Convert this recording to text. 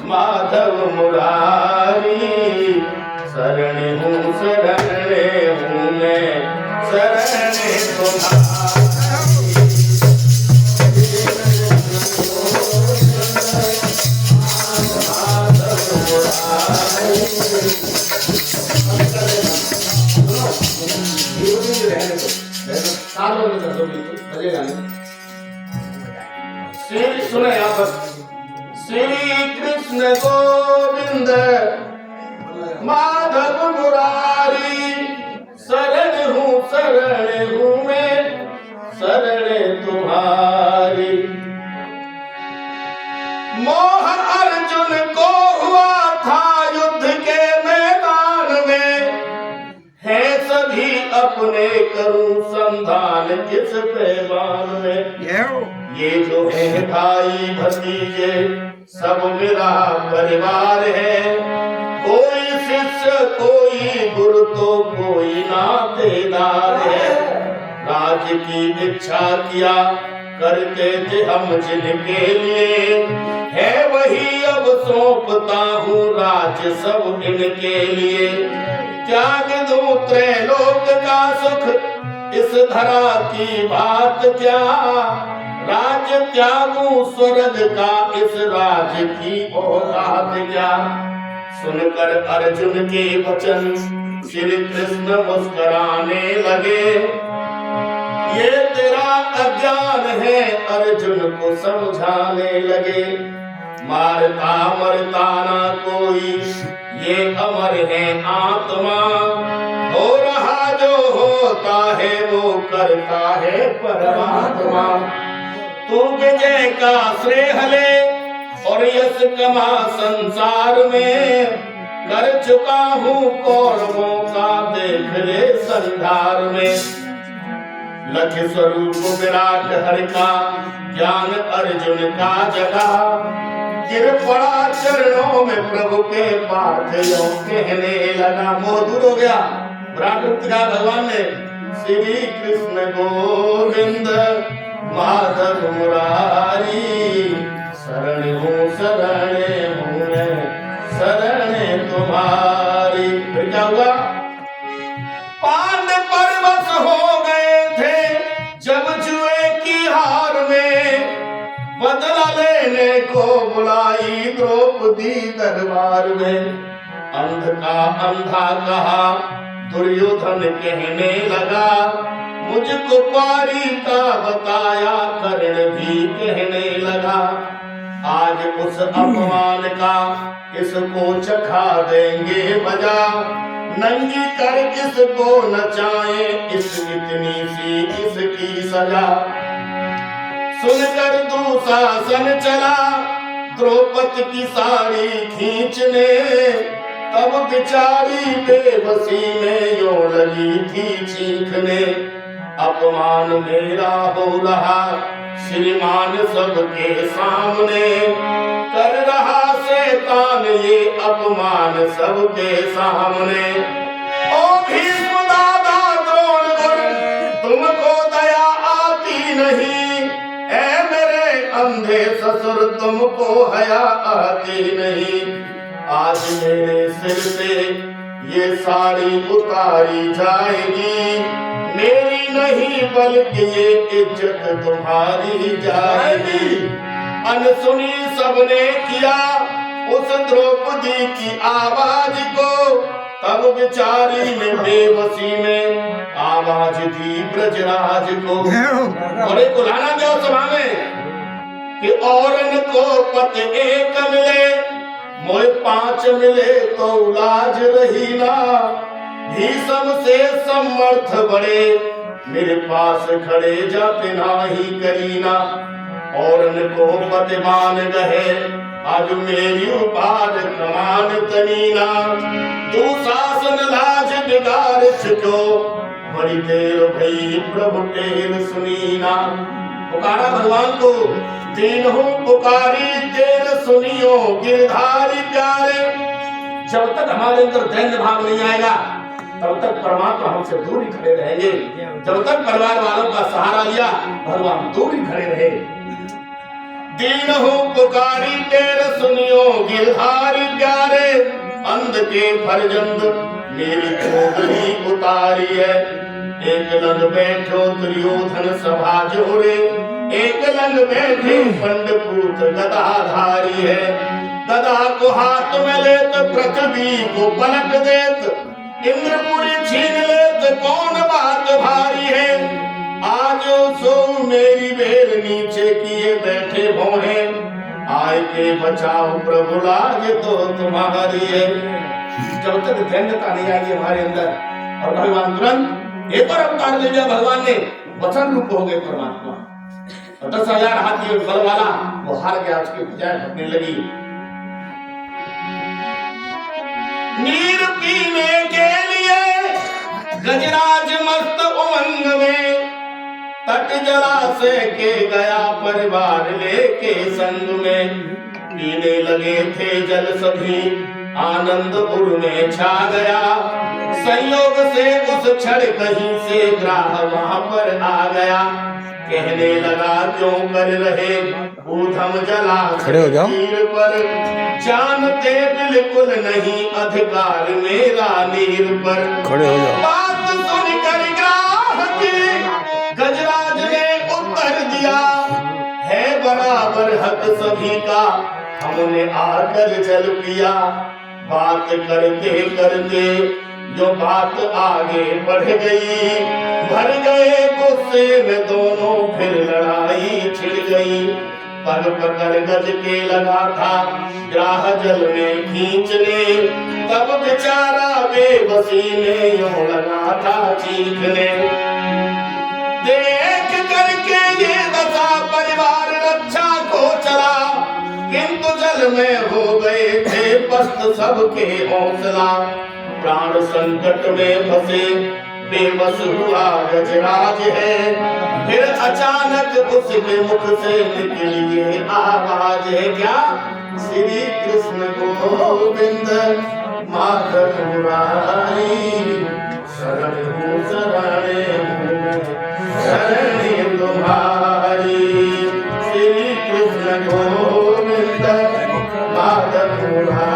माधव मुरारी। शरण हूँ मैं, शरण तुम्हारी। माधव मुरारी। सुने यहाँ पर श्री कृष्ण गोविंद माधव मुरारी। शरण हूँ मैं, शरण तुम्हारी। मोह अर्जुन को हुआ था युद्ध के मैदान में, है सभी अपने करूं संधान किस पैमान में। ये जो है भाई भतीजे सब मेरा परिवार है, कोई शिष्य कोई गुरु तो कोई नातेदार है। राज की इच्छा किया करते थे हम जिनके लिए, है वही अब सौंपता हूँ राज सब इनके लिए। त्याग दूं त्रैलोक का सुख इस धरा की बात क्या, राज त्यागूं स्वर्ग का इस राज की औकात क्या। सुनकर अर्जुन के वचन श्री कृष्ण मुस्कुराने लगे, ये तेरा अज्ञान है अर्जुन को समझाने लगे। मारता मरता ना कोई ये अमर है आत्मा, हो रहा जो होता है वो करता है परमात्मा। तू विजय का श्रेय ले और यश कमा संसार में, कर चुका हूँ कौरवों का देख ले संधार में। लख स्वरूप विराट हरि का ज्ञान अर्जुन का जगा, गिर पड़ा चरणों में प्रभु के पाठ यो कहने लगा। मोह दूर हो गया, विराट रूप का भगवान ने। श्री कृष्ण गोविंद माधव मुरारी। शरण हूँ मैं, शरण तुम्हारी। फिर क्या हुआ? पांडव परवश हो गए थे जब जुए की हार में, बदला लेने को बुलाई द्रौपदी दरबार में। अंध का अंधा कहा दुर्योधन कहने लगा, मुझको पारी का बताया कर्ण भी कहने लगा। आज उस अपमान का इसको चखा देंगे मजा, नंगी कर इसको नचाए इस इतनी सी इसकी सजा। सुनकर दुशासन चला द्रौपदी की साड़ी खींचने, तब बेचारी बेबसी में यूं लगी थी चीखने। अपमान मेरा हो रहा श्रीमान सबके सामने, कर रहा शैतान ये अपमान सबके सामने। ओ भीष्म दादा द्रोण गुरु तुमको दया आती नहीं, ऐ मेरे अंधे ससुर तुमको हया आती नहीं। आज मेरे सिर से ये साड़ी उतारी जाएगी, मेरी नहीं बल्कि ये इज्जत तुम्हारी जाएगी। अनसुनी सबने किया उस द्रौपदी की आवाज को, तब बेचारी ने बेबसी में आवाज दी ब्रजराज को। और एक उलाना दो सभा में कि औरन को पति एक मिले, मोए 5 मिले तो लाज रही ना। भीषम से समर्थ बड़े मेरे पास खड़े जाते नाही करीना। औरन को पतिमान गहे आज मेरी उपाद कमान तनीना। दुशासन लाज बिगाड़ चुको बड़ी देर भई प्रभु टेर सुनीना। पुकारा भगवान को दीन हूँ पुकारी देर सुनियो गिरधारी प्यारे। जब तक हमारे अंदर दैन्य भाव नहीं आएगा तब तक परमात्मा हमसे दूर ही खड़े रहेंगे। जब तक परिवार वालों का सहारा लिया भगवान दूर ही खड़े रहे। दीन हूँ पुकारी तेर सुनियो गिरधार प्यारे अंध के फरजंद मेरी चौधरी उतारी है। एक लंग बैठो दुर्योधन सभा जोरे, एक लंग बैठे पंडपूत गदाधारी है। गदा को हाथ में लेत पृथ्वी को पलट देत, इंद्रपुरी छीन लेत कौन बात भारी है। आज सो मेरी बेल नीचे किए बैठे भोहे, आय के बचाओ प्रभु लाज तो तुम्हारी है। जब तक धैर्यता नहीं आई हमारे अंदर और भगवान तुरंत एक और अवतार ले लिया, भगवान ने वचन रूप हो गए परमात्मा। 10,000 हाथी बल वाला वो हार गया, उसकी भुजाएं फटने लगी। नीर पीने के लिए गजराज मस्त उमंग में, तट जलाशय के गया परिवार लेके संग में। पीने लगे थे जल सभी आनंदपुर में छा गया, संयोग से उस क्षण कहीं से ग्राह वहां पर आ गया। कहने लगा क्यों कर रहे ऊधम जला तीर पर, जानते बिल्कुल नहीं अधिकार मेरा नीर पर। खड़े हो जाओ। बात सुनकर ग्राह की गजराज ने उत्तर दिया, है बराबर हक सभी का, हमने आकर जल पिया। बात करते करते जो बात आगे बढ़ गई, भर गए गुस्से में दोनों, फिर लड़ाई छिड़ गई। पग पकड़ गज के लगा था ग्राह जल में खींचने, तब बेचारा बेबसी में यूं लगा था चीखने। देख करके ये दशा परिवार रक्षा को चला, किंतु जल में हो गए थे पस्त सबके हौसला। प्राण संकट में फंसे बेबस हुआ गजराज है, फिर अचानक उसके मुख से निकली ये आवाज है। क्या? श्री कृष्ण गोविंद माधव मुरारी, शरण हूँ शरणे शरण तुम्हारी। श्री कृष्ण गोविंद माधव मुरारी।